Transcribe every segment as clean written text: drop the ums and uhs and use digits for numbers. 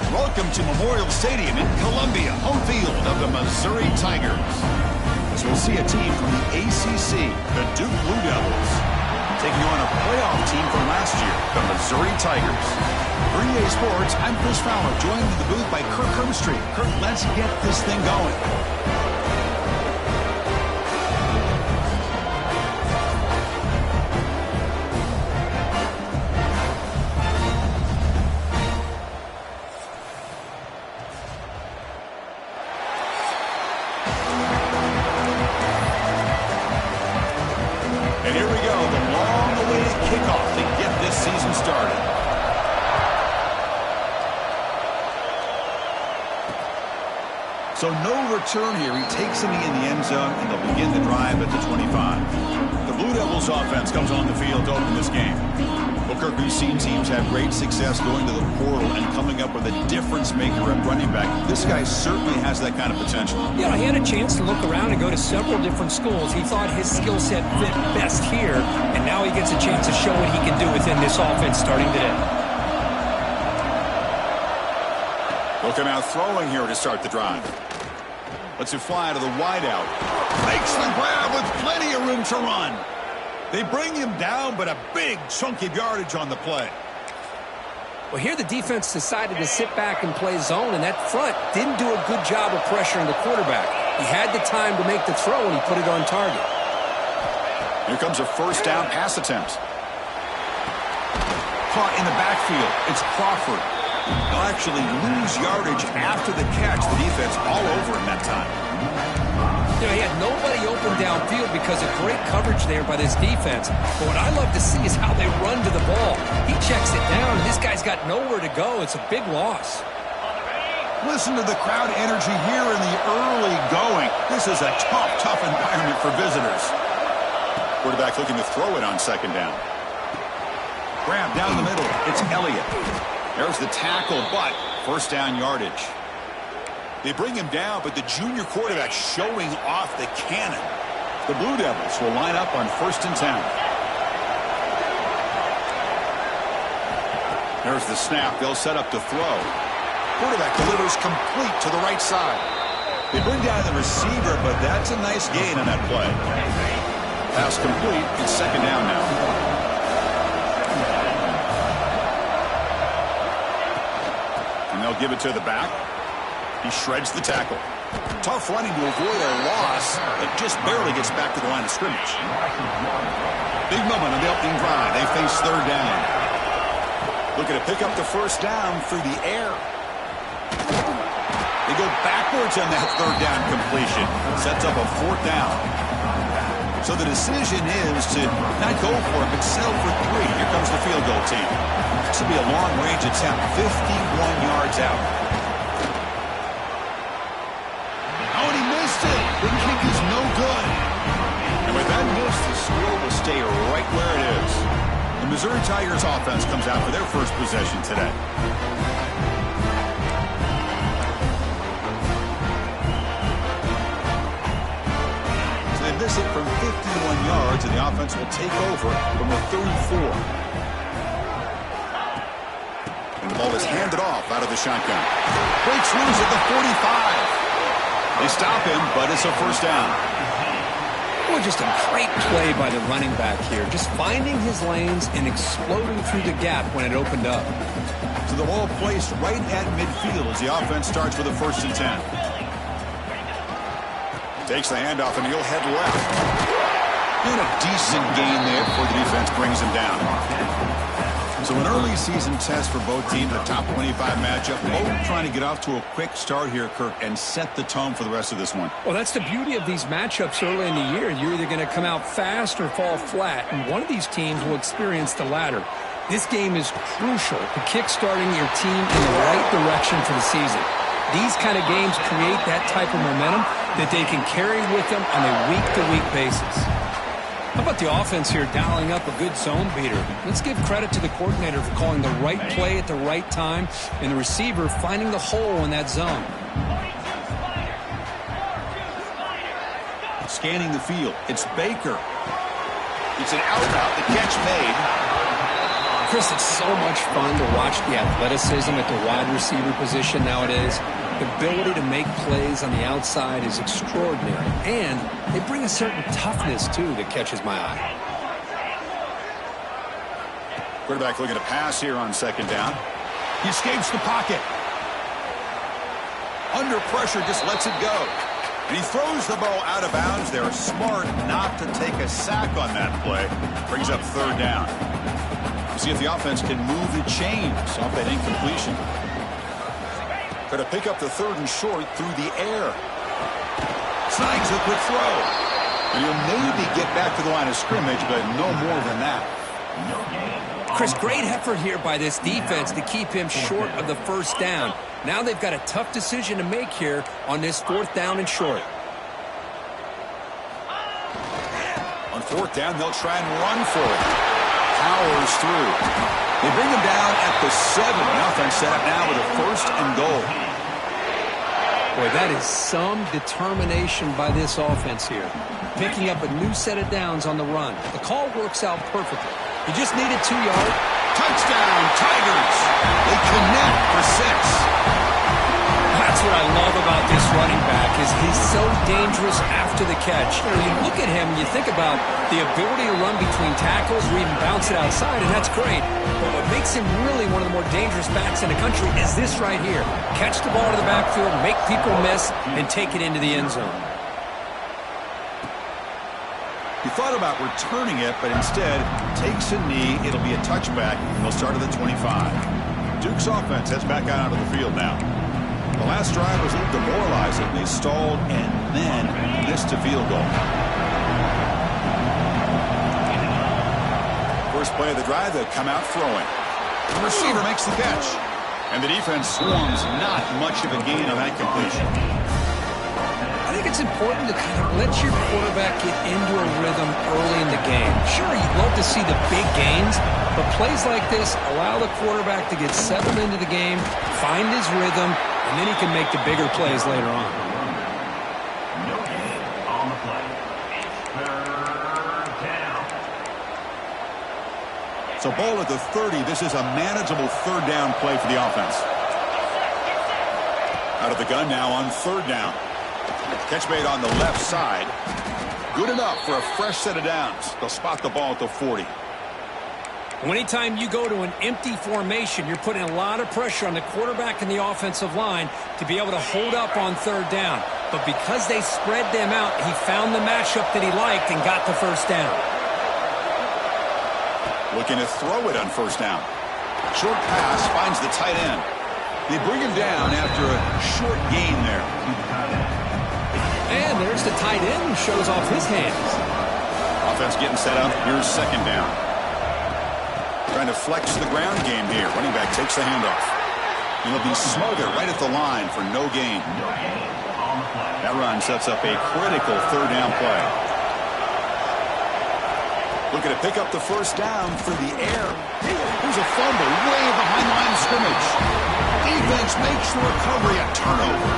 Welcome to Memorial Stadium in Columbia, home field of the Missouri Tigers. As we'll see a team from the ACC, the Duke Blue Devils, taking on a playoff team from last year, the Missouri Tigers. For EA Sports, I'm Chris Fowler, joined in the booth by Kirk Herbstreit. Kirk, let's get this thing going. And here we go, the long-awaited kickoff to get this season started. So no return here. He takes him in the end zone, and they'll begin the drive at the 25. The Blue Devils offense comes on the field to open this game. Well, Kirk, we've seen teams have great success going to the portal and coming up with a difference maker at running back. This guy certainly has that kind of potential. Yeah, he had a chance to look around and go to several different schools. He thought his skill set fit best here, and now he gets a chance to show what he can do within this offense starting today. They'll come out throwing here to start the drive. Lets it fly to the wideout. Makes the grab with plenty of room to run. They bring him down, but a big chunk of yardage on the play. Well, here the defense decided to sit back and play zone, and that front didn't do a good job of pressuring the quarterback. He had the time to make the throw, and he put it on target. Here comes a first down pass attempt. Caught in the backfield. It's Crawford. They'll actually lose yardage after the catch. The defense all over him that time. You know, he had nobody open downfield because of great coverage there by this defense. But what I love to see is how they run to the ball. He checks it down, and this guy's got nowhere to go. It's a big loss. Listen to the crowd energy here in the early going. This is a tough environment for visitors. Quarterback looking to throw it on second down. Grab down the middle. It's Elliott. There's the tackle, but first down yardage. They bring him down, but the junior quarterback showing off the cannon. The Blue Devils will line up on 1st and 10. There's the snap. They'll set up to throw. Quarterback delivers complete to the right side. They bring down the receiver, but that's a nice gain on that play. Pass complete. It's second down now. And they'll give it to the back. He shreds the tackle. Tough running to avoid a loss, but just barely gets back to the line of scrimmage. Big moment on the opening drive. They face third down. Looking to pick up the first down through the air. They go backwards on that third down completion. Sets up a fourth down. So the decision is to not go for it, but settle for 3. Here comes the field goal team. This will be a long-range attempt, 51 yards out. The kick is no good. And with that miss, the score will stay right where it is. The Missouri Tigers offense comes out for their first possession today. So they miss it from 51 yards, and the offense will take over from the 34. And the ball is handed off out of the shotgun. Breaks loose at the 45. They stop him, but it's a first down. Well, just a great play by the running back here. Just finding his lanes and exploding through the gap when it opened up. So the ball placed right at midfield as the offense starts with a 1st and 10. Takes the handoff, and he'll head left. And a decent gain there before the defense brings him down. So an early season test for both teams, a top 25 matchup. Both trying to get off to a quick start here, Kirk, and set the tone for the rest of this one. Well, that's the beauty of these matchups early in the year. You're either going to come out fast or fall flat, and one of these teams will experience the latter. This game is crucial to kick-starting your team in the right direction for the season. These kind of games create that type of momentum that they can carry with them on a week-to-week basis. How about the offense here dialing up a good zone beater? Let's give credit to the coordinator for calling the right play at the right time and the receiver finding the hole in that zone. Scanning the field. It's Baker. It's an out route. The catch made. Chris, it's so much fun to watch the athleticism at the wide receiver position nowadays. The ability to make plays on the outside is extraordinary, and they bring a certain toughness, too, that catches my eye. Quarterback looking to pass here on second down. He escapes the pocket. Under pressure, just lets it go. And he throws the ball out of bounds. They're smart not to take a sack on that play. Brings up third down. See if the offense can move the chains off that incompletion. Going to pick up the third and short through the air. Snags a quick throw. And he'll maybe get back to the line of scrimmage, but no more than that. Chris, great effort here by this defense to keep him short of the first down. Now they've got a tough decision to make here on this fourth down and short. On fourth down, they'll try and run for it. Powers through. They bring him down at the 7. The offense set up now with a first and goal. Boy, that is some determination by this offense here. Picking up a new set of downs on the run. The call works out perfectly. He just needed 2 yards. Touchdown, Tigers. They connect for 6. That's what I love about this running back is he's so dangerous after the catch. You know, you look at him, you think about the ability to run between tackles or even bounce it outside, and that's great. But what makes him really one of the more dangerous backs in the country is this right here. Catch the ball to the backfield, make people miss, and take it into the end zone. He thought about returning it, but instead takes a knee. It'll be a touchback, and they'll start at the 25. Duke's offense heads back out onto the field now. The last drive was a little demoralizing. They stalled and then missed a field goal. First play of the drive, they'll come out throwing. The receiver makes the catch. And the defense swarms not much of a gain on that completion. I think it's important to kind of let your quarterback get into a rhythm early in the game. Sure, you'd love to see the big gains, but plays like this allow the quarterback to get settled into the game, find his rhythm, and then he can make the bigger plays later on. So ball at the 30. This is a manageable third down play for the offense. Out of the gun now on third down. Catch made on the left side. Good enough for a fresh set of downs. They'll spot the ball at the 40. Anytime you go to an empty formation, you're putting a lot of pressure on the quarterback and the offensive line to be able to hold up on third down. But because they spread them out, he found the matchup that he liked and got the first down. Looking to throw it on first down. Short pass finds the tight end. They bring him down after a short gain there. And there's the tight end who shows off his hands. Offense getting set up. Here's second down. Trying to flex the ground game here. Running back takes the handoff. And he'll be smothered right at the line for no gain. That run sets up a critical third down play. Looking to pick up the first down through the air. There's a fumble way behind the line of scrimmage. Defense makes the recovery a turnover.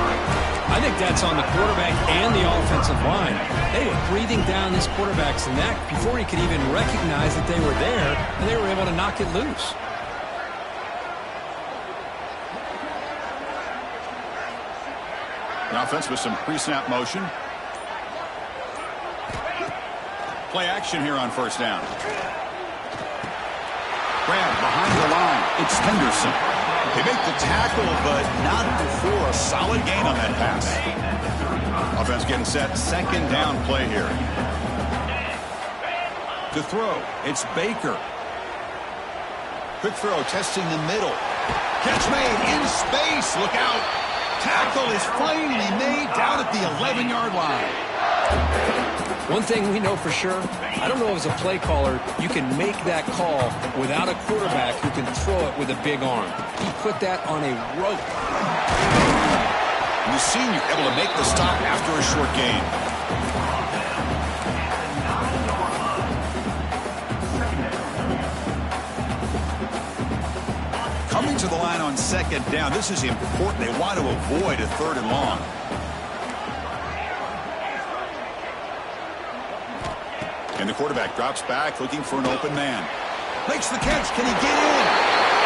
I think that's on the quarterback and the offensive line. They were breathing down this quarterback's neck before he could even recognize that they were there, and they were able to knock it loose. The offense with some pre-snap motion. Play action here on first down. Grab behind the line. It's Henderson. They make the tackle, but not before a solid gain on that pass. Offense getting set. Second down play here. To throw, it's Baker. Quick throw, testing the middle. Catch made in space. Look out. Tackle is finally made down at the 11-yard line. One thing we know for sure, I don't know as a play caller, you can make that call without a quarterback who can throw it with a big arm. He put that on a rope. And the senior able to make the stop after a short gain. Coming to the line on second down. This is important. They want to avoid a third and long. And the quarterback drops back looking for an open man. Makes the catch. Can he get in?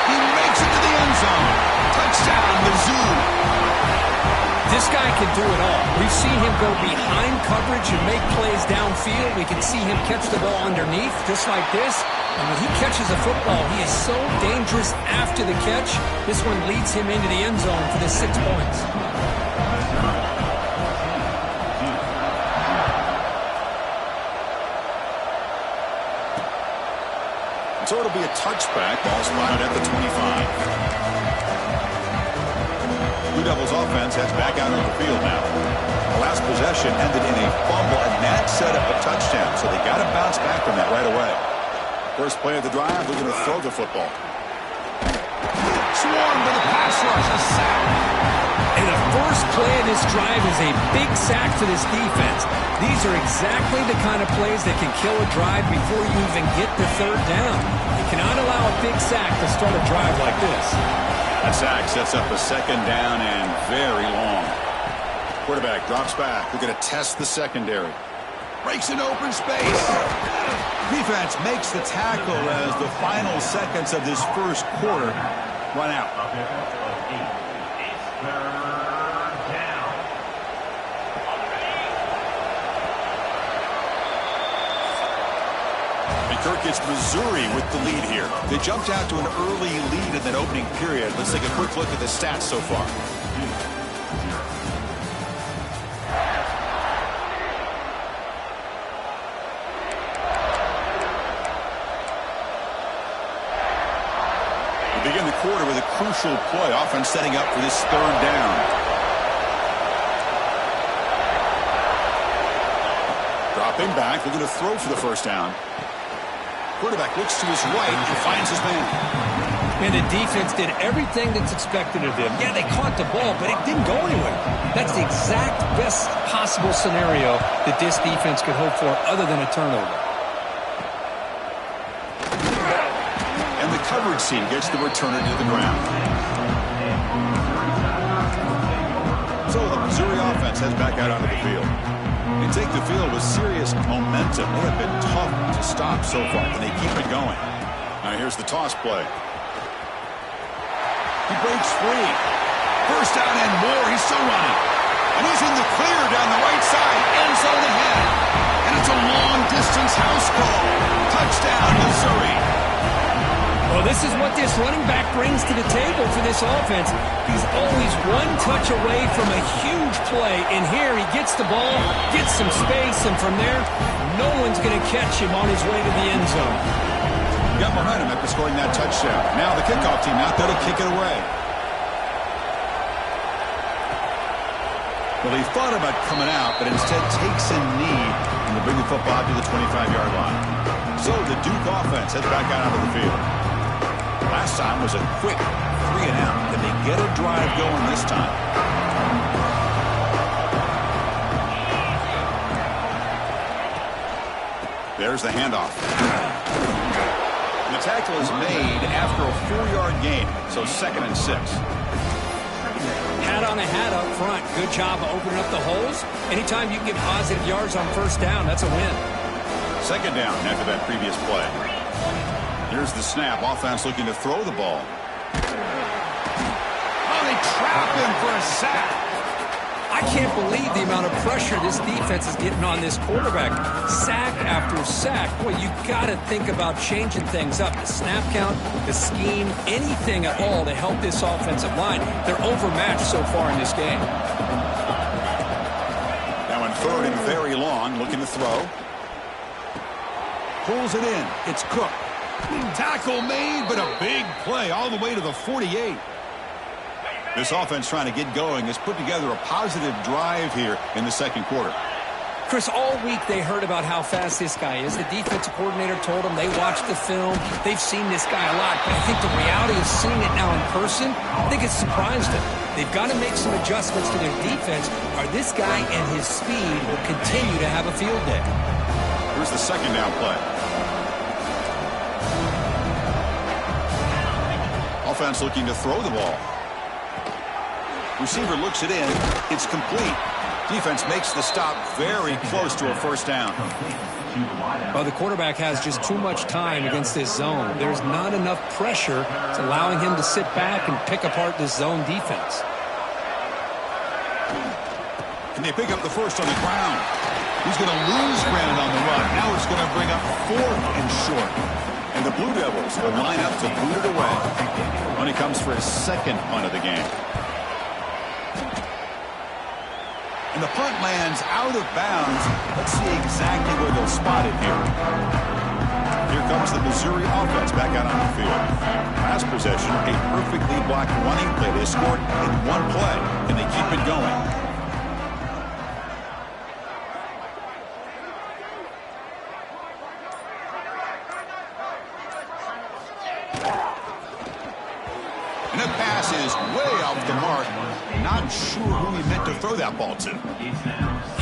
He makes it to the end zone. Touchdown, Mizzou. This guy can do it all. We've seen him go behind coverage and make plays downfield. We can see him catch the ball underneath, just like this. And when he catches a football, he is so dangerous after the catch. This one leads him into the end zone for the 6 points. So it'll be a touchback. Ball spotted at the 25. Blue Devils offense heads back out on the field now. The last possession ended in a fumble, and that set up a touchdown. So they got to bounce back from that right away. First play of the drive, they're going to throw the football. Swarmed with a pass rush, a sack. And the first play of this drive is a big sack for this defense. These are exactly the kind of plays that can kill a drive before you even get the third down. You cannot allow a big sack to start a drive like this. That sack sets up a second down and very long. Quarterback drops back. They're going to test the secondary. Breaks an open space. Defense makes the tackle as the final seconds of this first quarter run out. Kirk, it's Missouri with the lead here. They jumped out to an early lead in that opening period. Let's take a quick look at the stats so far. We begin the quarter with a crucial play, offense setting up for this third down. Dropping back, looking to throw for the first down. Quarterback looks to his right and finds his man. And the defense did everything that's expected of them. Yeah, they caught the ball, but it didn't go anywhere. That's the exact best possible scenario that this defense could hope for other than a turnover. And the coverage team gets the returner to the ground. So the Missouri offense heads back out onto the field. They take the field with serious momentum. They have been tough to stop so far, but they keep it going. Now here's the toss play. He breaks free. First down and more. He's still running. And he's in the clear down the right side. End zone ahead. And it's a long-distance house call. Touchdown, Missouri. Well, this is what this running back brings to the table for this offense. He's always one touch away from a huge play. And here he gets the ball, gets some space, and from there, no one's going to catch him on his way to the end zone. Got momentum after scoring that touchdown. Now the kickoff team out there to kick it away. Well, he thought about coming out, but instead takes a knee and to bring the football to the 25-yard line. So the Duke offense heads back out onto the field. Last time was a quick 3-and-out. Can they get a drive going this time? There's the handoff. And the tackle is made after a 4-yard gain, so 2nd and 6. Hat on a hat up front. Good job of opening up the holes. Anytime you can get positive yards on first down, that's a win. 2nd down after that previous play. Here's the snap. Offense looking to throw the ball. Oh, they trap him for a sack. I can't believe the amount of pressure this defense is getting on this quarterback. Sack after sack. Boy, you got to think about changing things up. The snap count, the scheme, anything at all to help this offensive line. They're overmatched so far in this game. Now in 3rd and very long, looking to throw. Pulls it in. It's Cook. Tackle made, but a big play all the way to the 48. This offense trying to get going has put together a positive drive here in the 2nd quarter. Chris, all week they heard about how fast this guy is. The defensive coordinator told them they watched the film. They've seen this guy a lot. But I think the reality of seeing it now in person, I think it's surprised them. They've got to make some adjustments to their defense, or this guy and his speed will continue to have a field day. Here's the 2nd down play. Offense looking to throw the ball. Receiver looks it in. It's complete. Defense makes the stop very close to a first down. Well, the quarterback has just too much time against this zone. There's not enough pressure. It's allowing him to sit back and pick apart this zone defense. And they pick up the first on the ground. He's going to lose ground on the run. Now it's going to bring up 4th and short. And the Blue Devils will line up to boot it away when it comes for his second punt of the game. And the punt lands out of bounds. Let's see exactly where they'll spot it here. Here comes the Missouri offense back out on the field. Last possession, a perfectly blocked running play. They scored in one play, and they keep it going. And that pass is way off the mark. Not sure who he meant to throw that ball to.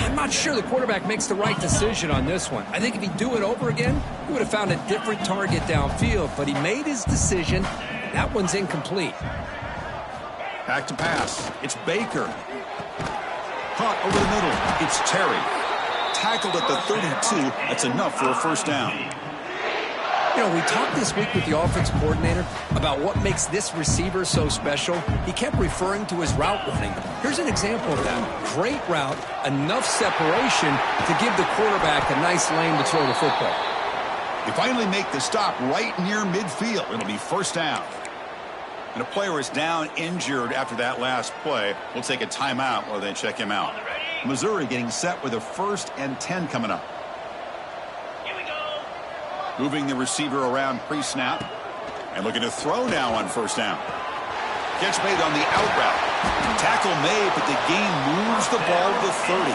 I'm not sure the quarterback makes the right decision on this one. I think if he'd do it over again, he would have found a different target downfield, but he made his decision. That one's incomplete. Back to pass. It's Baker. Caught over the middle. It's Terry. Tackled at the 32. That's enough for a first down. You know, we talked this week with the offensive coordinator about what makes this receiver so special. He kept referring to his route running. Here's an example of that. Great route, enough separation to give the quarterback a nice lane to throw the football. They finally make the stop right near midfield. It'll be first down. And a player is down injured after that last play. We'll take a timeout while they check him out. Missouri getting set with a 1st and 10 coming up. Moving the receiver around pre-snap. And looking to throw now on first down. Catch made on the out route. Tackle made, but the gain moves the ball to 30.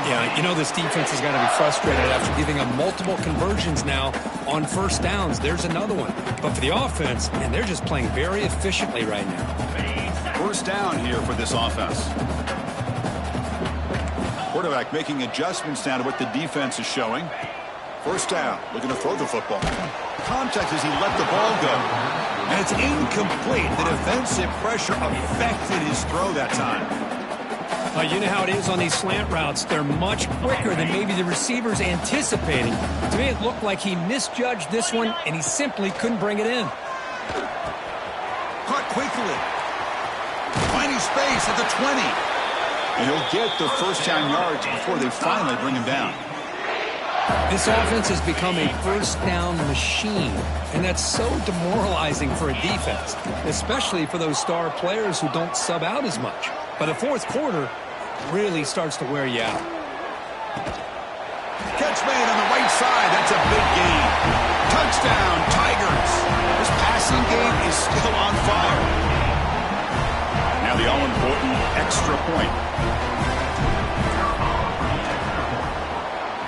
Yeah, you know this defense has got to be frustrated after giving them multiple conversions now on first downs. There's another one. But for the offense, man, they're just playing very efficiently right now. First down here for this offense. Quarterback making adjustments now to what the defense is showing. First down, looking to throw the football. Contact as he let the ball go. And it's incomplete. The defensive pressure affected his throw that time. You know how it is on these slant routes. They're much quicker than maybe the receiver's anticipating. To me, it looked like he misjudged this one, and he simply couldn't bring it in. Caught quickly. Finding space at the 20. And he'll get the first down yards before they finally bring him down. This offense has become a first down machine, and that's so demoralizing for a defense, especially for those star players who don't sub out as much. By the fourth quarter, really starts to wear you out. Catch made on the right side. That's a big gain. Touchdown, Tigers. This passing game is still on fire. Now the all-important extra point.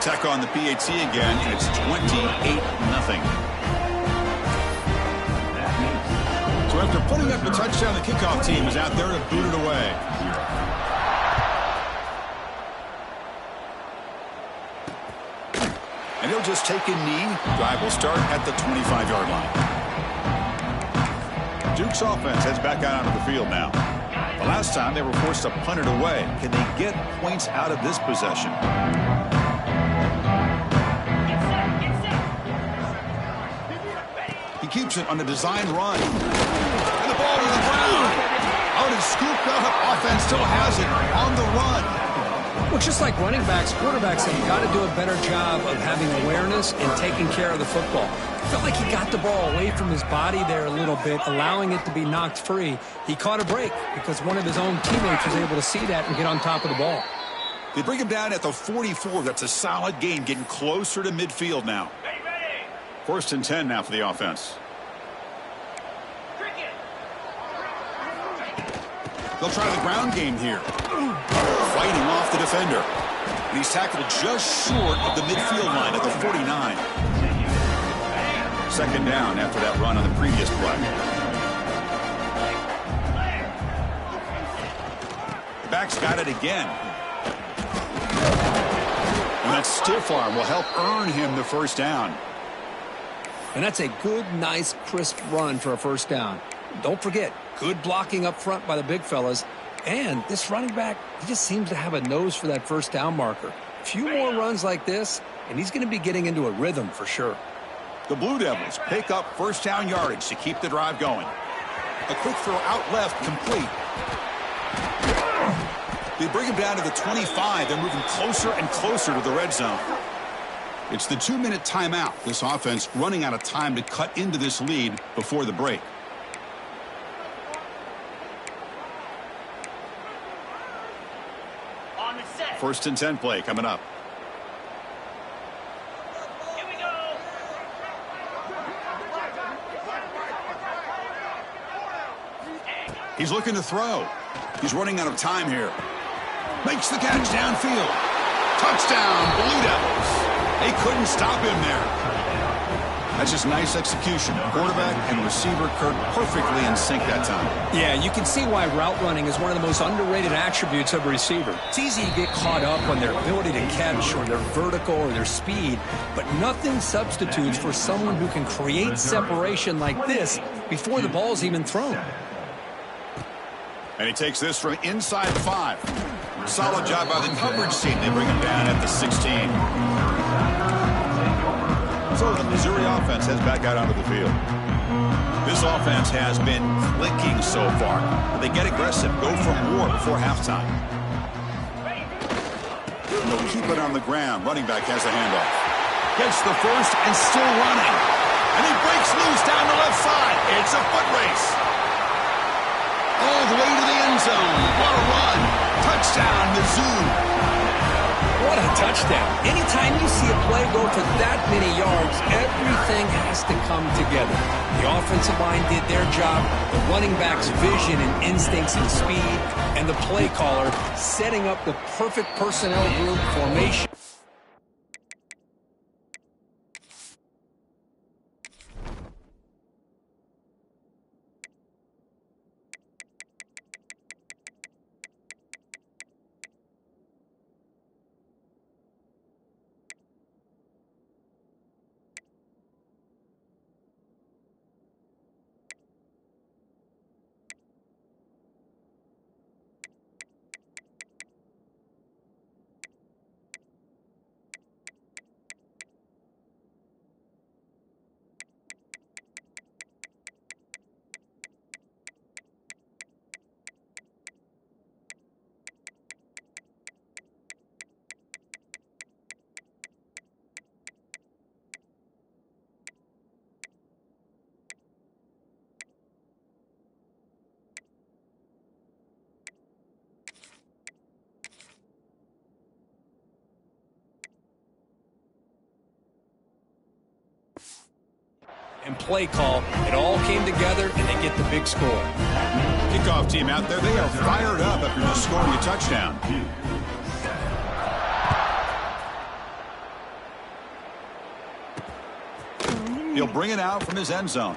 Tech on the PAT again, and it's 28-0. So after putting up a touchdown, the kickoff team is out there to boot it away. And he'll just take a knee. Drive will start at the 25-yard line. Duke's offense heads back out onto the field now. The last time they were forced to punt it away. Can they get points out of this possession? He keeps it on a design run. And the ball to the ground. Out and scooped up. Offense still has it on the run. Well, just like running backs, quarterbacks have got to do a better job of having awareness and taking care of the football. I felt like he got the ball away from his body there a little bit, allowing it to be knocked free. He caught a break because one of his own teammates was able to see that and get on top of the ball. They bring him down at the 44. That's a solid gain, getting closer to midfield now. First and 10 now for the offense. They'll try the ground game here. Fighting off the defender. And he's tackled just short of the midfield line at the 49. Second down after that run on the previous play. The back's got it again. And that stiff arm will help earn him the first down. And that's a good, nice, crisp run for a first down. Don't forget, good blocking up front by the big fellas. And this running back, he just seems to have a nose for that first down marker. A few more runs like this, and he's going to be getting into a rhythm for sure. The Blue Devils pick up first down yardage to keep the drive going. A quick throw out left, complete. They bring him down to the 25. They're moving closer and closer to the red zone. It's the 2-minute timeout. This offense running out of time to cut into this lead before the break. First and 10 play coming up. Here we go. He's looking to throw. He's running out of time here. Makes the catch downfield. Touchdown, Blue Devils. They couldn't stop him there. That's just nice execution. Quarterback and receiver Kirk perfectly in sync that time. Yeah, you can see why route running is one of the most underrated attributes of a receiver. It's easy to get caught up on their ability to catch or their vertical or their speed, but nothing substitutes for someone who can create separation like this before the ball's even thrown. And he takes this from inside 5. Solid job by the coverage team. They bring him down at the 16. So the Missouri offense heads back out onto the field. This offense has been clicking so far. They get aggressive, go for more before halftime. And they'll keep it on the ground. Running back has the handoff. Gets the first and still running. And he breaks loose down the left side. It's a foot race. All the way to the end zone. What a run. Touchdown, Mizzou. What a touchdown. Anytime you see a play go for that many yards, everything has to come together. The offensive line did their job, the running back's vision and instincts and speed, and the play caller setting up the perfect personnel group formation. And play call, it all came together, and they get the big score. Kickoff team out there, they are fired up after just scoring a touchdown. He'll bring it out from his end zone.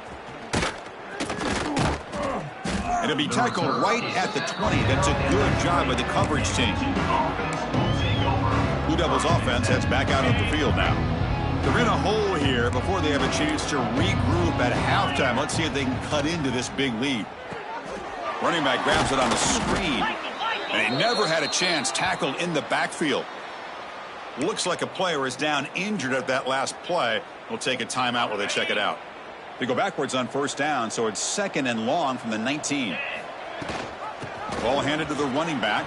And he'll be tackled right at the 20. That's a good job by the coverage team. Blue Devils offense heads back out of the field now. They're in a hole here before they have a chance to regroup at halftime. Let's see if they can cut into this big lead. Running back grabs it on the screen. And he never had a chance tackled in the backfield. Looks like a player is down injured at that last play. We'll take a timeout while they check it out. They go backwards on first down, so it's 2nd and long from the 19. Ball handed to the running back.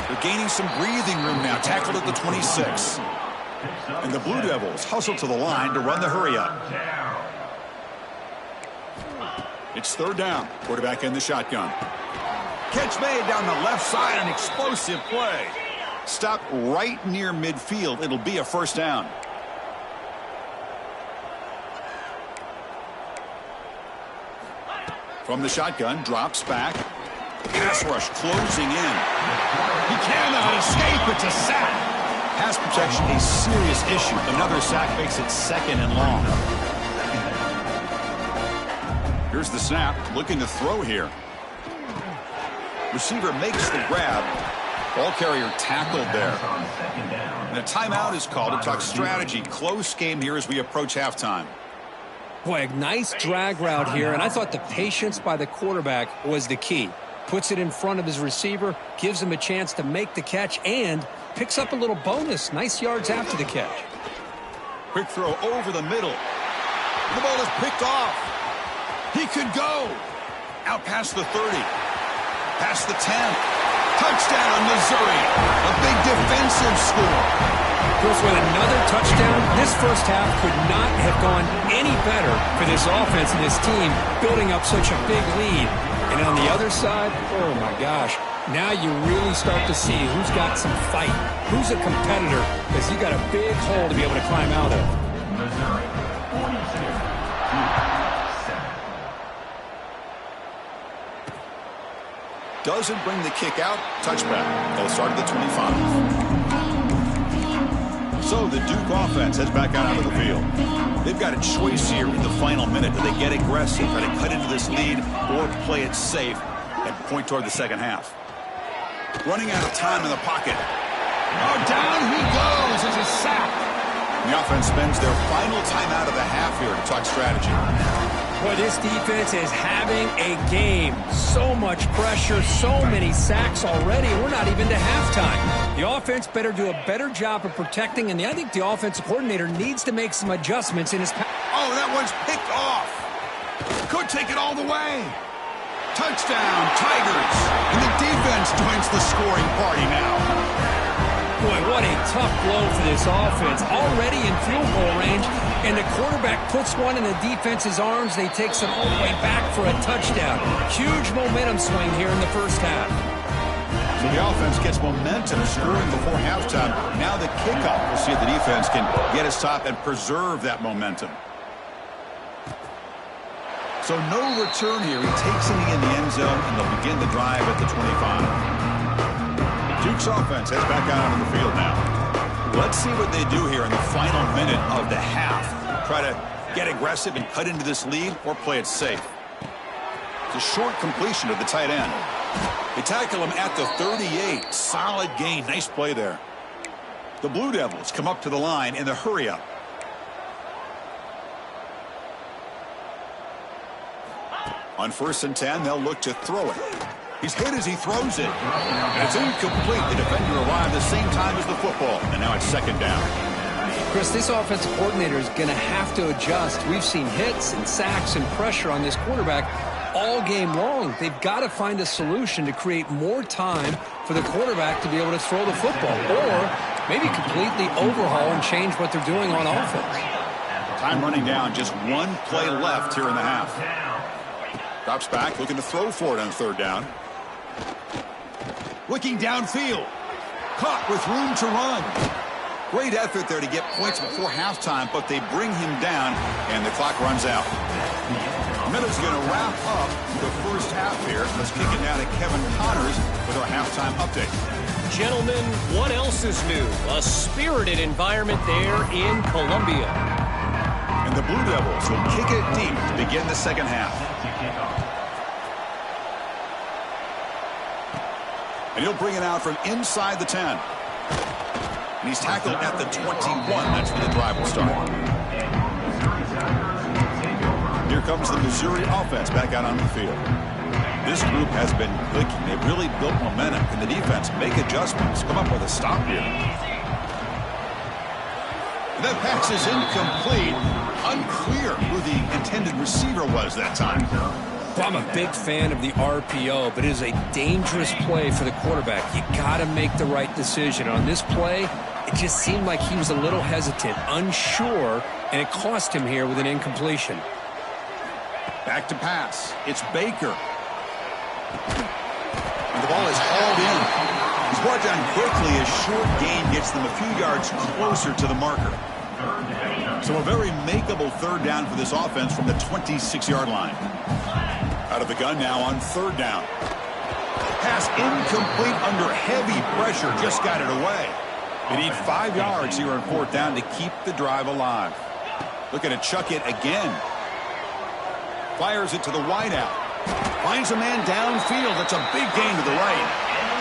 They're gaining some breathing room now. Tackled at the 26. And the Blue Devils hustle to the line to run the hurry up. It's 3rd down. Quarterback in the shotgun. Catch made down the left side. An explosive play. Stopped right near midfield. It'll be a first down. From the shotgun, drops back. Pass rush closing in. He cannot escape. It's a sack. Pass protection, a serious issue. Another sack makes it 2nd and long. Here's the snap. Looking to throw here. Receiver makes the grab. Ball carrier tackled there. And a timeout is called to talk strategy. Close game here as we approach halftime. Boy, a nice drag route here, and I thought the patience by the quarterback was the key. puts it in front of his receiver, gives him a chance to make the catch, and picks up a little bonus. Nice yards after the catch. Quick throw over the middle. The ball is picked off. He could go. Out past the 30. Past the 10. Touchdown, Missouri. A big defensive score. Chris, with another touchdown, this first half could not have gone any better for this offense and this team, building up such a big lead. And on the other side, oh my gosh, now you really start to see who's got some fight, who's a competitor, because you got a big hole to be able to climb out of. Missouri, 46-7. Doesn't bring the kick out. Touchback. They'll start at the 25. So the Duke offense heads back out onto the field. They've got a choice here in the final minute. Do they get aggressive, try to cut into this lead, or play it safe and point toward the second half? Running out of time in the pocket. Oh, down he goes. It's a sack. The offense spends their final time out of the half here to talk strategy. Boy, this defense is having a game. So much pressure, so many sacks already. We're not even to halftime. The offense better do a better job of protecting, and I think the offensive coordinator needs to make some adjustments in his pass. Oh, that one's picked off. Could take it all the way. Touchdown, Tigers. And the defense joins the scoring party now. Boy, what a tough blow for this offense. Already in field goal range, and the quarterback puts one in the defense's arms. They takes it all the way back for a touchdown. Huge momentum swing here in the first half. So the offense gets momentum scoring before halftime. Now the kickoff. We'll see if the defense can get a stop and preserve that momentum. So no return here. He takes it in the end zone, and they'll begin the drive at the 25. Duke's offense heads back out onto the field now. Let's see what they do here in the final minute of the half. Try to get aggressive and cut into this lead, or play it safe. It's a short completion to the tight end. They tackle him at the 38. Solid gain. Nice play there. The Blue Devils come up to the line in the hurry-up. On 1st and 10, they'll look to throw it. He's hit as he throws it. And it's incomplete. The defender arrived the same time as the football. And now it's 2nd down. Chris, this offensive coordinator is going to have to adjust. We've seen hits and sacks and pressure on this quarterback all game long. They've got to find a solution to create more time for the quarterback to be able to throw the football, or maybe completely overhaul and change what they're doing on offense. Time running down. Just one play left here in the half. Drops back, looking to throw for it on 3rd down. Looking downfield. Caught with room to run. Great effort there to get points before halftime, but they bring him down, and the clock runs out. Miller's going to wrap up the first half here. Let's kick it down to Kevin Connors with our halftime update. Gentlemen, what else is new? A spirited environment there in Columbia. And the Blue Devils will kick it deep to begin the second half. And he'll bring it out from inside the 10. And he's tackled at the 21. That's where the drive will start. Here comes the Missouri offense back out on the field. This group has been clicking. They've really built momentum. Can the defense make adjustments? Come up with a stop here. That pass is incomplete. Unclear who the intended receiver was that time. I'm a big fan of the RPO, but it is a dangerous play for the quarterback. You got to make the right decision. On this play, it just seemed like he was a little hesitant, unsure, and it cost him here with an incompletion. Back to pass. It's Baker. And the ball is hauled in. He's brought down quickly as short gain gets them a few yards closer to the marker. So a very makeable 3rd down for this offense from the 26-yard line. Out of the gun now on 3rd down. Pass incomplete under heavy pressure. Just got it away. They need 5 yards here on 4th down to keep the drive alive. Looking to chuck it again. Fires it to the wideout. Finds a man downfield. That's a big gain to the right.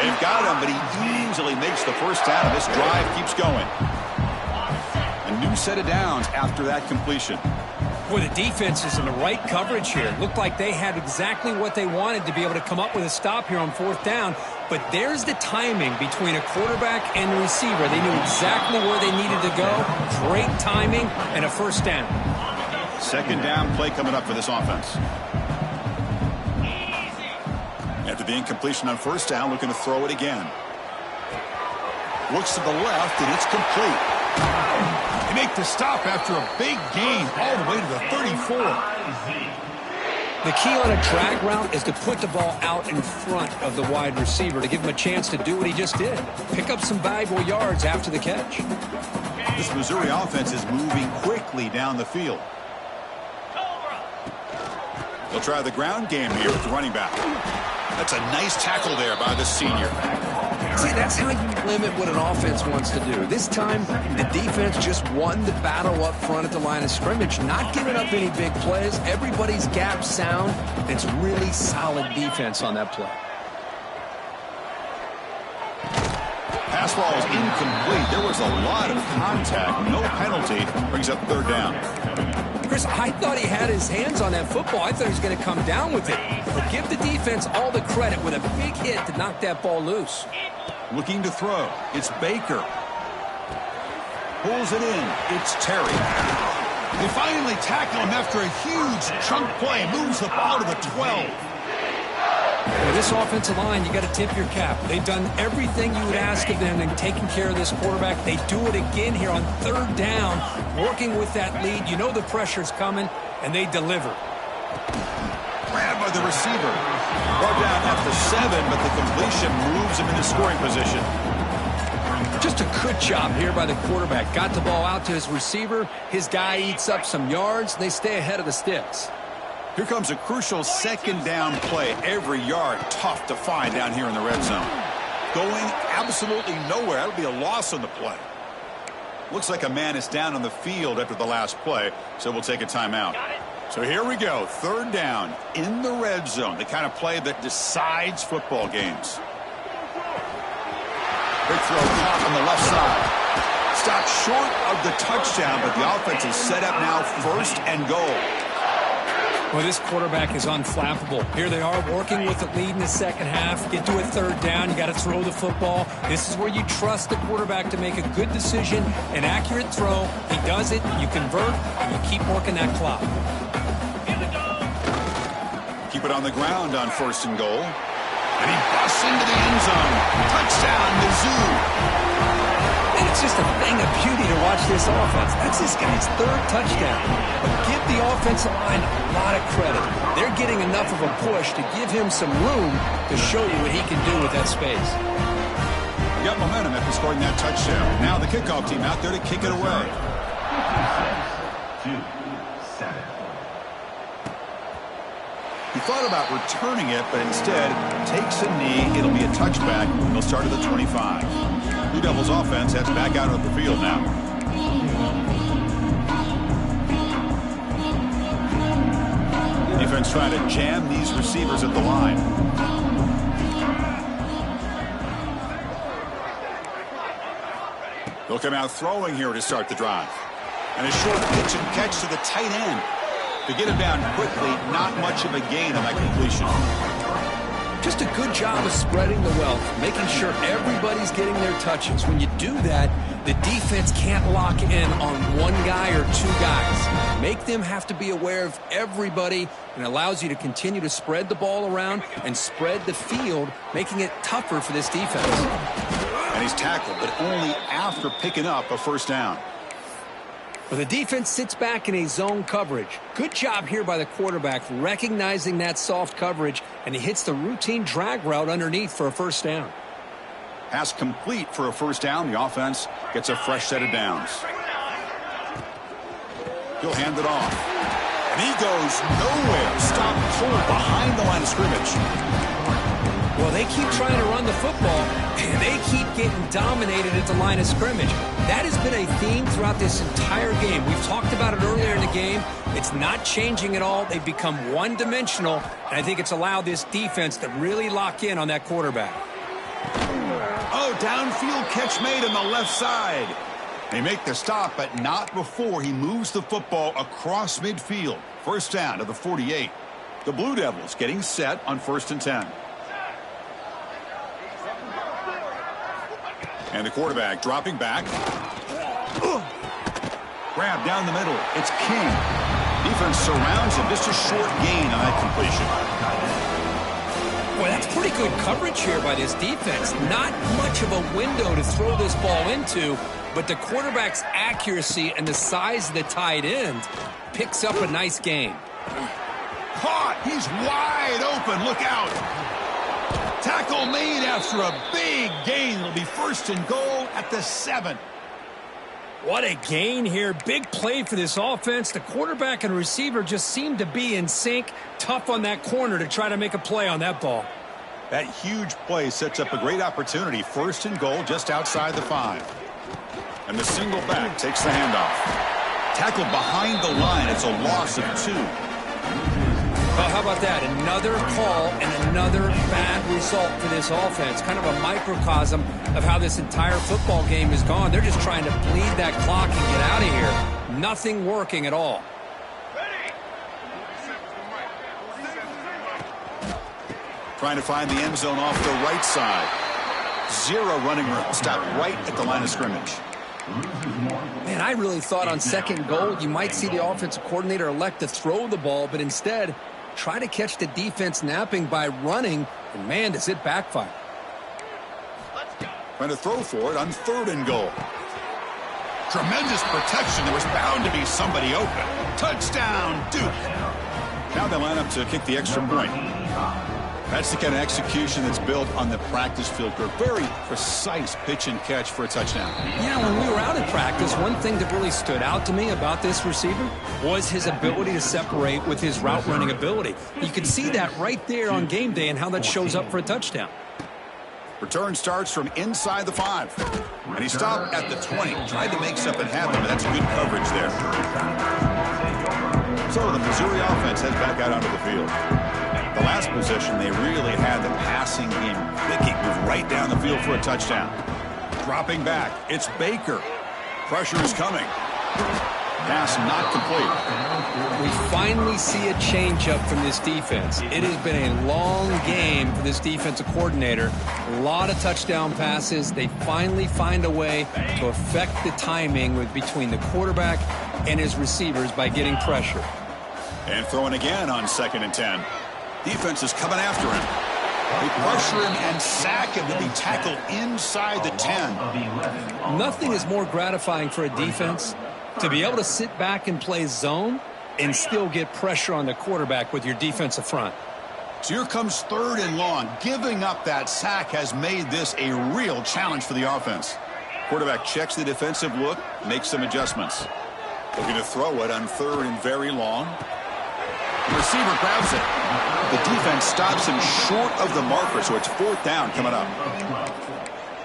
They've got him, but he easily makes the first down. This drive keeps going. A new set of downs after that completion. Boy, the defense is in the right coverage here. Looked like they had exactly what they wanted to be able to come up with a stop here on 4th down. But there's the timing between a quarterback and the receiver. They knew exactly where they needed to go. Great timing and a 1st down. 2nd down play coming up for this offense. After the incompletion on 1st down, looking to throw it again. Looks to the left, and it's complete. They make the stop after a big gain all the way to the 34. The key on a drag route is to put the ball out in front of the wide receiver to give him a chance to do what he just did. Pick up some valuable yards after the catch. This Missouri offense is moving quickly down the field. They'll try the ground game here with the running back. That's a nice tackle there by the senior. See, that's how you limit what an offense wants to do. This time, the defense just won the battle up front at the line of scrimmage, not giving up any big plays. Everybody's gap sound. It's really solid defense on that play. Pass ball is incomplete. There was a lot of contact. No penalty. Brings up 3rd down. Chris, I thought he had his hands on that football. I thought he was going to come down with it. But give the defense all the credit with a big hit to knock that ball loose. Looking to throw. It's Baker. Pulls it in. It's Terry. They finally tackle him after a huge chunk play. Moves the ball to the 12. With this offensive line, you got to tip your cap. They've done everything you would ask of them in taking care of this quarterback. They do it again here on 3rd down, working with that lead. You know the pressure's coming, and they deliver. Grabbed by the receiver. Brought down at the 7, but the completion moves him into scoring position. Just a good job here by the quarterback. Got the ball out to his receiver. His guy eats up some yards, and they stay ahead of the sticks. Here comes a crucial 2nd down play. Every yard tough to find down here in the red zone. Going absolutely nowhere. That'll be a loss on the play. Looks like a man is down on the field after the last play, so we'll take a timeout. So here we go. 3rd down in the red zone. The kind of play that decides football games. Big throw caught on the left side. Stopped short of the touchdown, but the offense is set up now 1st and goal. Well, this quarterback is unflappable. Here they are working with the lead in the 2nd half. Get to a 3rd down. You got to throw the football. This is where you trust the quarterback to make a good decision, an accurate throw. He does it. You convert. And you keep working that clock. Keep it on the ground on 1st and goal. And he busts into the end zone. Touchdown, Mizzou. And it's just a thing of beauty to watch this offense. That's this guy's 3rd touchdown. But give the offensive line a lot of credit. They're getting enough of a push to give him some room to show you what he can do with that space. Got momentum after scoring that touchdown. Now the kickoff team out there to kick it away. He thought about returning it, but instead takes a knee. It'll be a touchback. He'll start at the 25. Blue Devils offense heads back out of the field now. Defense trying to jam these receivers at the line. They'll come out throwing here to start the drive. And a short pitch and catch to the tight end. To get him down quickly, not much of a gain on that completion. Just a good job of spreading the wealth, making sure everybody's getting their touches. When you do that, the defense can't lock in on one guy or 2 guys. Make them have to be aware of everybody, and allows you to continue to spread the ball around and spread the field, making it tougher for this defense. And he's tackled, but only after picking up a 1st down. Well, the defense sits back in a zone coverage. Good job here by the quarterback, recognizing that soft coverage, and he hits the routine drag route underneath for a 1st down. Pass complete for a 1st down. The offense gets a fresh set of downs. He'll hand it off. And he goes nowhere. Stop pulled behind the line of scrimmage. Well, they keep trying to run the football, and they keep getting dominated at the line of scrimmage. That has been a theme throughout this entire game. We've talked about it earlier in the game. It's not changing at all. They've become one-dimensional, and I think it's allowed this defense to really lock in on that quarterback. Oh, downfield catch made on the left side. They make the stop, but not before he moves the football across midfield. First down to the 48. The Blue Devils getting set on 1st and 10. And the quarterback dropping back. Grab down the middle. It's King. Defense surrounds him. Just a short gain on that completion. Boy, that's pretty good coverage here by this defense. Not much of a window to throw this ball into, but the quarterback's accuracy and the size of the tight end picks up a nice gain. Caught. He's wide open. Look out. Tackle made after a big gain. It'll be 1st and goal at the 7. What a gain here. Big play for this offense. The quarterback and receiver just seem to be in sync. Tough on that corner to try to make a play on that ball. That huge play sets up a great opportunity. 1st and goal just outside the 5. And the single back takes the handoff. Tackled behind the line. It's a loss of 2. Well, how about that? Another call and another bad result for this offense. Kind of a microcosm of how this entire football game has gone. They're just trying to bleed that clock and get out of here. Nothing working at all. Trying to find the end zone off the right side. 0 running room. Stop right at the line of scrimmage. Man, I really thought on 2nd goal you might see the offensive coordinator elect to throw the ball, but instead try to catch the defense napping by running, and man, does it backfire. Trying to throw for it on 3rd and goal. Tremendous protection. There was bound to be somebody open. Touchdown, Duke. Now they line up to kick the extra point. That's the kind of execution that's built on the practice field. A very precise pitch and catch for a touchdown. Yeah, when we were out at practice, one thing that really stood out to me about this receiver was his ability to separate with his route running ability. You can see that right there on game day and how that shows up for a touchdown. Return starts from inside the 5. And he stopped at the 20. Tried to make something happen, but that's good coverage there. So the Missouri offense heads back out onto the field. The last possession, they really had the passing game clicking, move right down the field for a touchdown. Dropping back, it's Baker. Pressure is coming. Pass not complete. We finally see a changeup from this defense. It has been a long game for this defensive coordinator. A lot of touchdown passes. They finally find a way to affect the timing between the quarterback and his receivers by getting pressure. And throwing again on 2nd and 10. Defense is coming after him. They pressure him and sack him to be tackled inside the 10. Nothing is more gratifying for a defense to be able to sit back and play zone and still get pressure on the quarterback with your defensive front. So here comes 3rd and long. Giving up that sack has made this a real challenge for the offense. Quarterback checks the defensive look, makes some adjustments. Looking to throw it on 3rd and very long. The receiver grabs it. The defense stops him short of the marker, so it's 4th down coming up.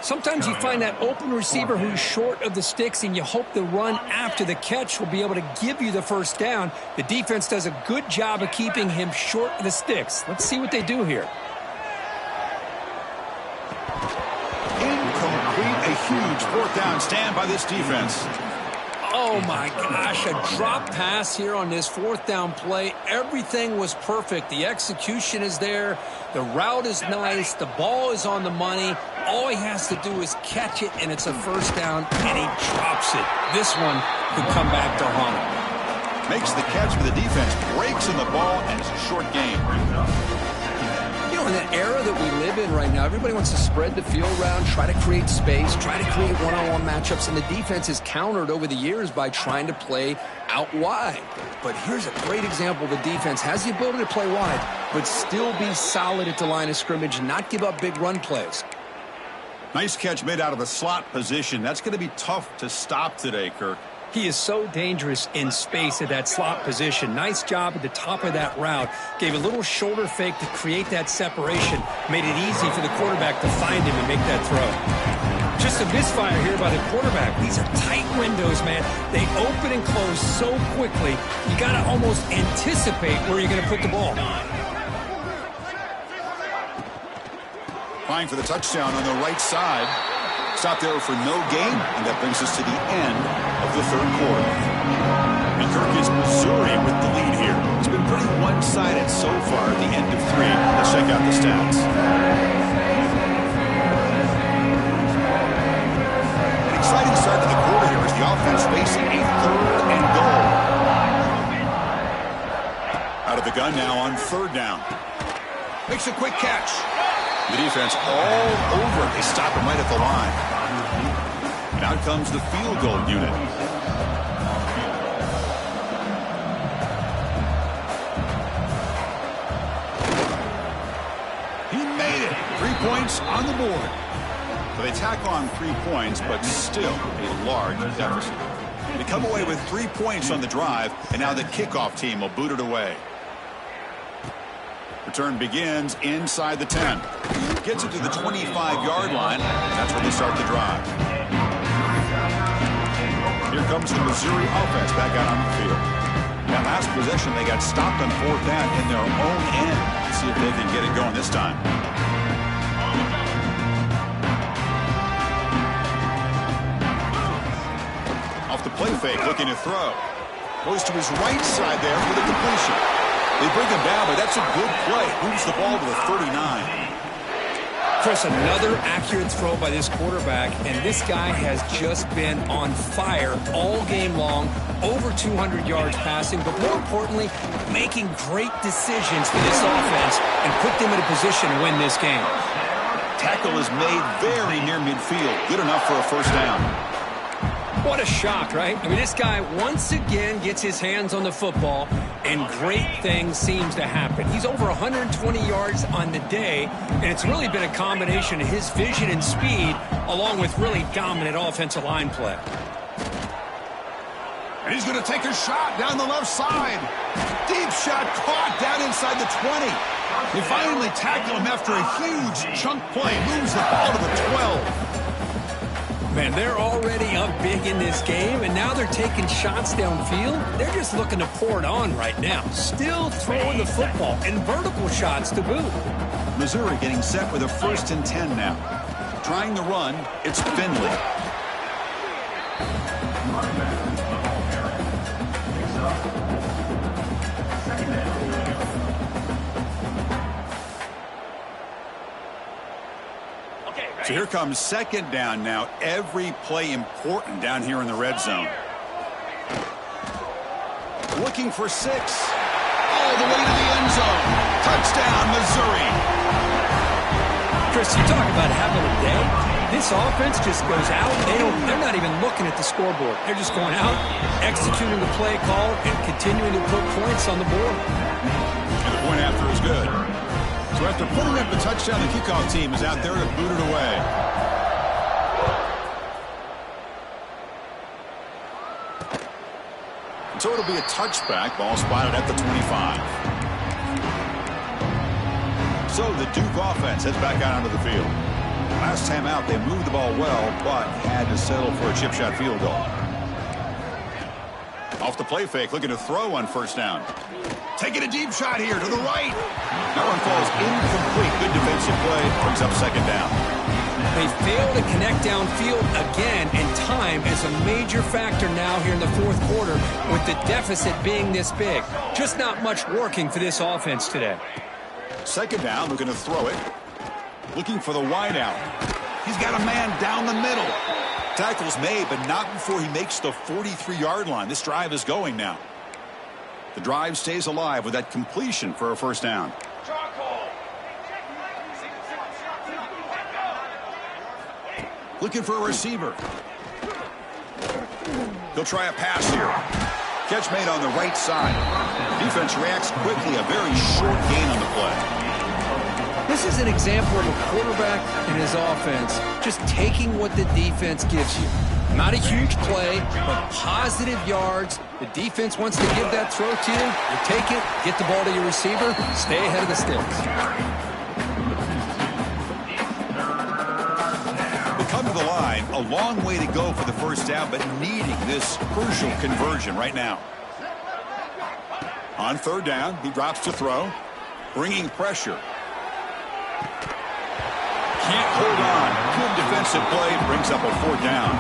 Sometimes you find that open receiver who's short of the sticks, and you hope the run after the catch will be able to give you the 1st down. The defense does a good job of keeping him short of the sticks. Let's see what they do here. Incomplete. A huge 4th down stand by this defense. Oh, my gosh, a drop pass here on this 4th down play. Everything was perfect. The execution is there. The route is nice. The ball is on the money. All he has to do is catch it, and it's a 1st down, and he drops it. This one could come back to haunt him. Makes the catch for the defense, breaks in the ball, and it's a short gain. You know, in the era that we live in right now, everybody wants to spread the field around, try to create space, try to create one-on-one matchups, and the defense is countered over the years by trying to play out wide. But here's a great example. The defense has the ability to play wide, but still be solid at the line of scrimmage and not give up big run plays. Nice catch made out of a slot position. That's going to be tough to stop today, Kirk. He is so dangerous in space at that slot position. Nice job at the top of that route. Gave a little shoulder fake to create that separation. Made it easy for the quarterback to find him and make that throw. Just a misfire here by the quarterback. These are tight windows, man. They open and close so quickly. You got to almost anticipate where you're going to put the ball. Trying for the touchdown on the right side. Stop there for no gain, and that brings us to the end of the third quarter. And Kirk is Missouri with the lead here. It's been pretty one-sided so far at the end of 3. Let's check out the stats. An exciting start to the quarter here as the offense facing a 3rd and goal. Out of the gun now on 3rd down. Makes a quick catch. The defense all over. They stop him right at the line. And out comes the field goal unit. He made it. 3 points on the board. So they tack on 3 points, but still a large deficit. They come away with 3 points on the drive, and now the kickoff team will boot it away. Return begins inside the 10. Gets it to the 25-yard line. That's where they start the drive. Here comes the Missouri offense back out on the field. That last possession, they got stopped on 4th down in their own end. Let's see if they can get it going this time. Off the play fake, looking to throw. Goes to his right side there for the completion. They bring him down, but that's a good play. Moves the ball to the 39. Chris, another accurate throw by this quarterback, and this guy has just been on fire all game long. Over 200 yards passing, but more importantly, making great decisions for this offense and put them in a position to win this game. Tackle is made very near midfield. Good enough for a 1st down. What a shock, right? I mean, this guy once again gets his hands on the football, and great things seems to happen. He's over 120 yards on the day, and it's really been a combination of his vision and speed, along with really dominant offensive line play. And he's going to take a shot down the left side. Deep shot caught down inside the 20. They finally tackle him after a huge chunk play. Moves the ball to the 12. Man, they're already up big in this game, and now they're taking shots downfield. They're just looking to pour it on right now. Still throwing the football, and vertical shots to boot. Missouri getting set with a 1st and 10 now. Trying the run, it's Finley. So here comes 2nd down now. Every play important down here in the red zone. Looking for 6. All the way to the end zone. Touchdown, Missouri. Chris, you talk about having a day. This offense just goes out. They're not even looking at the scoreboard. They're just going out, executing the play call, and continuing to put points on the board. And the point after is good. So after putting up the touchdown, the kickoff team is out there to boot it away. And so it'll be a touchback. Ball spotted at the 25. So the Duke offense heads back out onto the field. Last time out, they moved the ball well, but had to settle for a chip shot field goal. Off the play fake, looking to throw on 1st down. Taking a deep shot here to the right. That one falls incomplete. Good defensive play. Brings up 2nd down. They fail to connect downfield again, and time is a major factor now here in the 4th quarter with the deficit being this big. Just not much working for this offense today. 2nd down, looking to throw it. Looking for the wide out. He's got a man down the middle. Tackle's made, but not before he makes the 43-yard line. This drive is going now. The drive stays alive with that completion for a 1st down. Looking for a receiver. He'll try a pass here. Catch made on the right side. Defense reacts quickly. A very short gain on the play. This is an example of a quarterback and his offense just taking what the defense gives you. Not a huge play, but positive yards. The defense wants to give that throw to you. You take it, get the ball to your receiver, stay ahead of the sticks. They come to the line. A long way to go for the 1st down, but needing this crucial conversion right now. On 3rd down, he drops to throw, bringing pressure. Can't hold on. Good defensive Explosive play brings up a 4th down.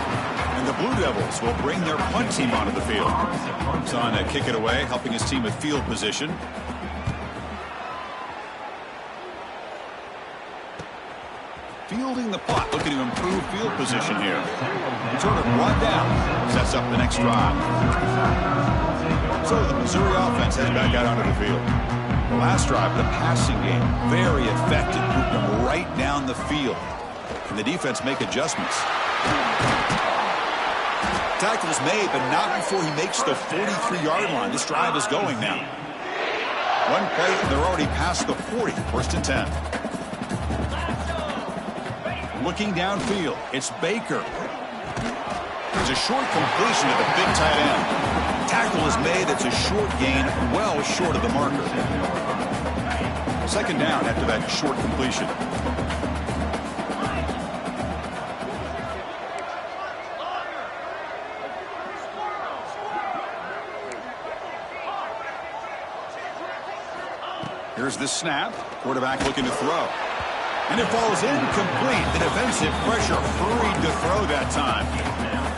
And the Blue Devils will bring their punt team onto the field. He's on to kick it away, helping his team with field position. Fielding the punt, looking to improve field position here. Sort of run down, sets up the next drive. So the Missouri offense heads back out onto the field. The last drive, the passing game, very effective. Moved them right down the field. And the defense make adjustments. Tackle's made, but not before he makes the 43-yard line. This drive is going now. One play, and they're already past the 40. 1st and 10. Looking downfield, it's Baker. There's a short completion to the big tight end. Tackle is made. It's a short gain, well short of the marker. 2nd down after that short completion. Here's the snap. Quarterback looking to throw. And it falls incomplete. The defensive pressure hurried to throw that time.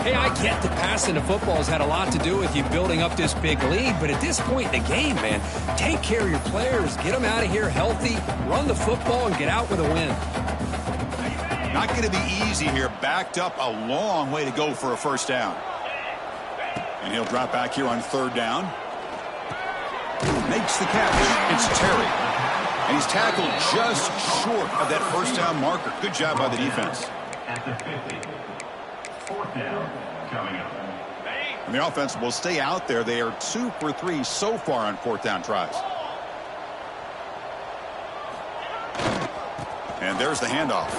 Hey, I get that passing the football has had a lot to do with you building up this big lead, but at this point in the game, man, take care of your players, get them out of here healthy, run the football, and get out with a win. Not going to be easy here. Backed up a long way to go for a 1st down. And he'll drop back here on 3rd down. Makes the catch. It's Terry. And he's tackled just short of that 1st down marker. Good job by the defense. At the 50. 4th down coming up. And the offense will stay out there. They are 2 for 3 so far on 4th down tries. And there's the handoff.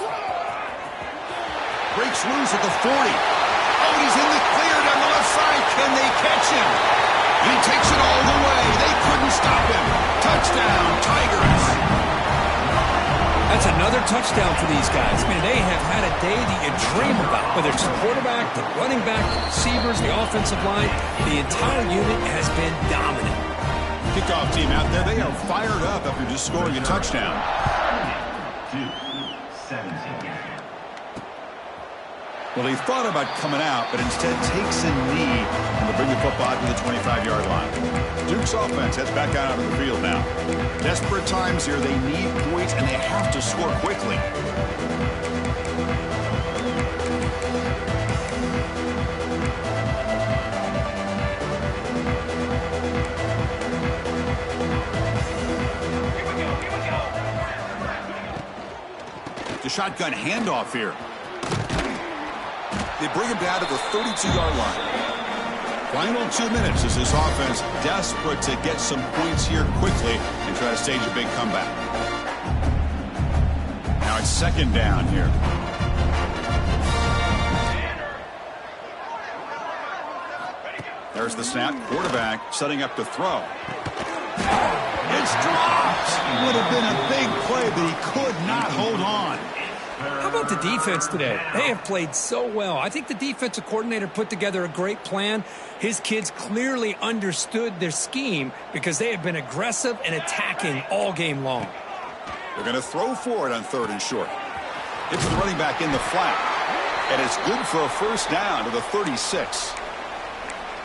Breaks loose at the 40. Oh, he's in the clear down the left side. Can they catch him? He takes it all the way. They couldn't stop him. Touchdown, Tigers. That's another touchdown for these guys. Man, they have had a day that you dream about. Whether it's the quarterback, the running back, the receivers, the offensive line, the entire unit has been dominant. Kickoff team out there. They are fired up after just scoring a touchdown. 2-17. Well, he thought about coming out, but instead takes a knee and will bring the football to the 25-yard line. Duke's offense heads back out onto the field now. Desperate times here. They need points, and they have to score quickly. The shotgun handoff here. They bring him down to the 32-yard line. Final 2 minutes as this offense desperate to get some points here quickly and try to stage a big comeback. Now it's 2nd down here. There's the snap. Quarterback setting up to throw. It's dropped. Would have been a big play, but he could not hold on. How about the defense today? They have played so well. I think the defensive coordinator put together a great plan. His kids clearly understood their scheme because they have been aggressive and attacking all game long. They're going to throw for it on 3rd and short. It's the running back in the flat. And it's good for a 1st down to the 36.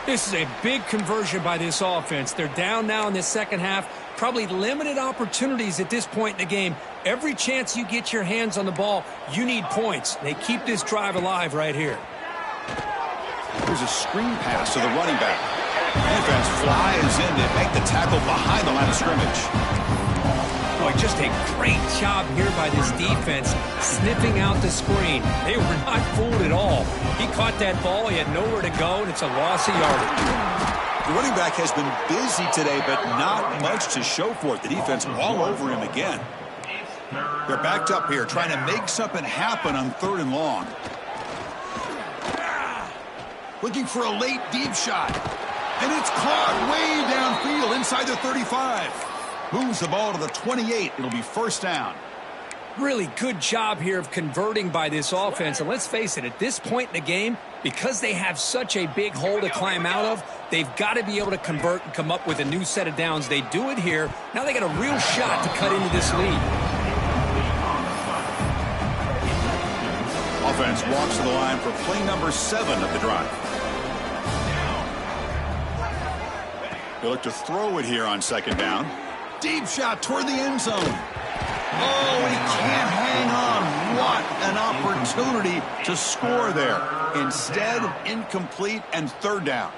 This is a big conversion by this offense. They're down now in the 2nd half. Probably limited opportunities at this point in the game. Every chance you get your hands on the ball, you need points. They keep this drive alive right here. There's a screen pass to the running back. Defense flies in to make the tackle behind the line of scrimmage. Boy, just a great job here by this defense, sniffing out the screen. They were not fooled at all. He caught that ball. He had nowhere to go, and it's a loss of yardage. The running back has been busy today, but not much to show for it. The defense all over him again. They're backed up here, trying to make something happen on 3rd and long. Looking for a late deep shot. And it's caught way downfield inside the 35. Moves the ball to the 28. It'll be 1st down. Really good job here of converting by this offense. And let's face it, at this point in the game, because they have such a big hole to climb out of, they've got to be able to convert and come up with a new set of downs. They do it here. Now they got a real shot to cut into this lead. offense walks to the line for play number 7 of the drive. They look to throw it here on second down. Deep shot toward the end zone. Oh, he can't hang on. What an opportunity to score there. Instead, incomplete and third down.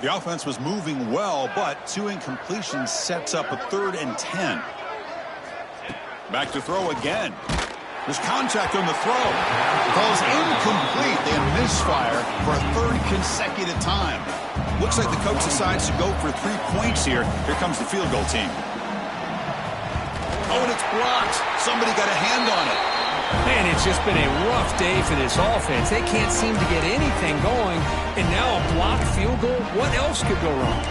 The offense was moving well, but 2 incompletions sets up a 3rd and 10. Back to throw again. There's contact on the throw. Calls incomplete. They misfire for a 3rd consecutive time. Looks like the coach decides to go for 3 points here. Here comes the field goal team. Oh, and it's blocked. Somebody got a hand on it. Man, it's just been a rough day for this offense. They can't seem to get anything going, and now a blocked field goal. What else could go wrong?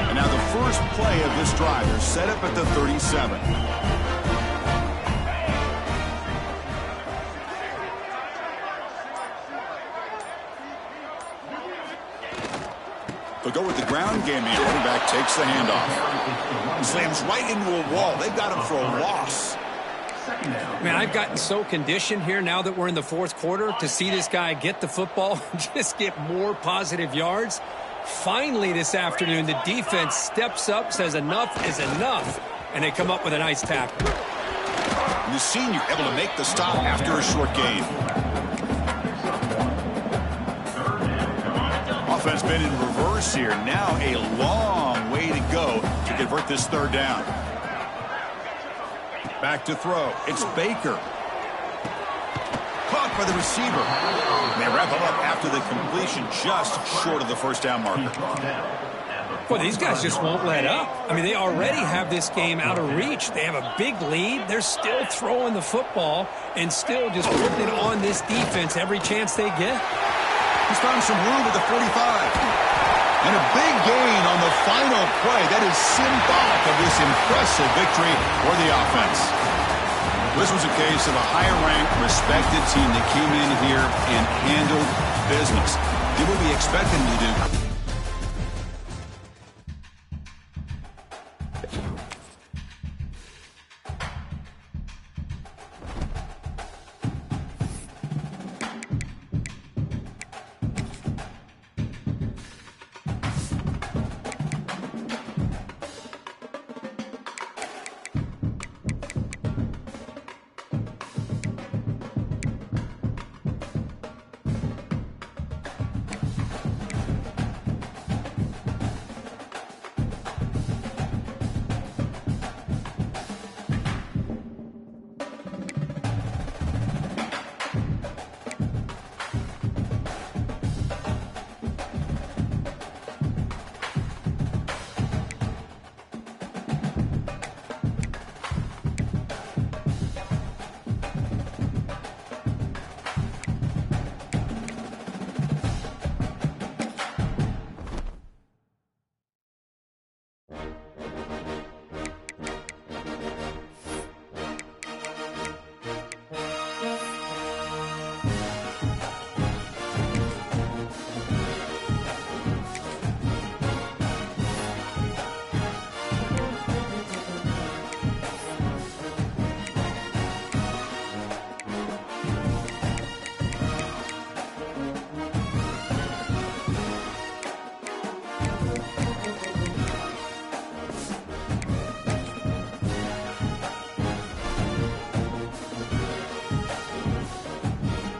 And now the first play of this drive. They're set up at the 37. They'll go with the ground game. The quarterback takes the handoff. Slams right into a wall. They've got him for a loss. Man, I've gotten so conditioned here now that we're in the 4th quarter to see this guy get the football and just get more positive yards. Finally this afternoon, the defense steps up, says enough is enough, and they come up with a nice tackle. The senior able to make the stop after a short gain. Offense been in reverse here. Now a long way to go to convert this 3rd down. Back to throw. It's Baker. Caught by the receiver. They wrap him up after the completion, just short of the 1st down marker. Boy, these guys just won't let up. I mean, they already have this game out of reach. They have a big lead. They're still throwing the football and still just putting it on this defense every chance they get. He's found some room at the 45. And a big gain on the final play. That is symbolic of this impressive victory for the offense. This was a case of a higher-ranked, respected team that came in here and handled business. Did what we expected them to do.